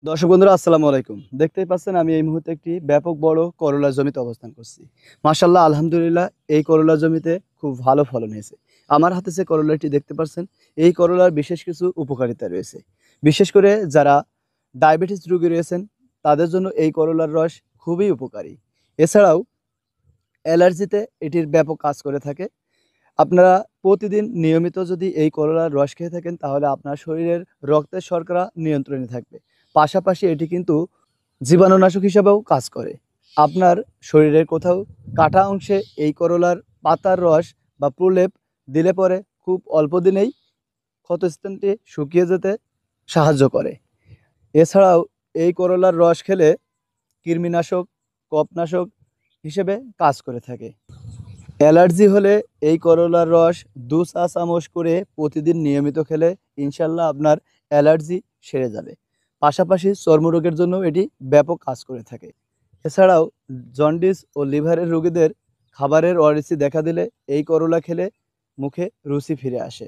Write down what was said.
দর্শক বন্ধুরা আসসালামু আলাইকুম। দেখতেই পাচ্ছেন আমি এই মুহূর্তে একটি ব্যাপক বড় করলার জমিতে অবস্থান করছি। মাশাআল্লাহ আলহামদুলিল্লাহ এই করলার জমিতে খুব ভালো ফলন হয়েছে। আমার হাতে যে করলাটি দেখতে পাচ্ছেন এই করলার বিশেষ কিছু উপকারিতা রয়েছে। বিশেষ করে যারা ডায়াবেটিস রোগী রয়েছেন তাদের জন্য এই করলার রস খুবই উপকারী। এছাড়াও অ্যালার্জিতে এটির ব্যাপক কাজ করে থাকে। আপনারা প্রতিদিন নিয়মিত যদি এই করলার রস খেয়ে থাকেন তাহলে আপনার শরীরের রক্তের শর্করা নিয়ন্ত্রণে থাকবে। পাশাপাশি এটি কিন্তু জীবাণুনাশক হিসাবেও কাজ করে। আপনার শরীরের কোথাও কাটা অংশে এই করলার পাতার রস বা প্রলেপ দিলে পরে খুব অল্প দিনেই ক্ষতস্থানটি শুকিয়ে যেতে সাহায্য করে। এছাড়াও এই করলার রস খেলে কৃমিনাশক, কফনাশক হিসেবে কাজ করে থাকে। অ্যালার্জি হলে এই করলার রস ২ চা চামচ করে প্রতিদিন নিয়মিত খেলে ইনশাল্লাহ আপনার অ্যালার্জি সেরে যাবে। পাশাপাশি চর্মরোগের জন্য এটি ব্যাপক কাজ করে থাকে। এছাড়াও জন্ডিস ও লিভারের রোগীদের খাবারের অরুচি দেখা দিলে এই করলা খেলে মুখে রুচি ফিরে আসে।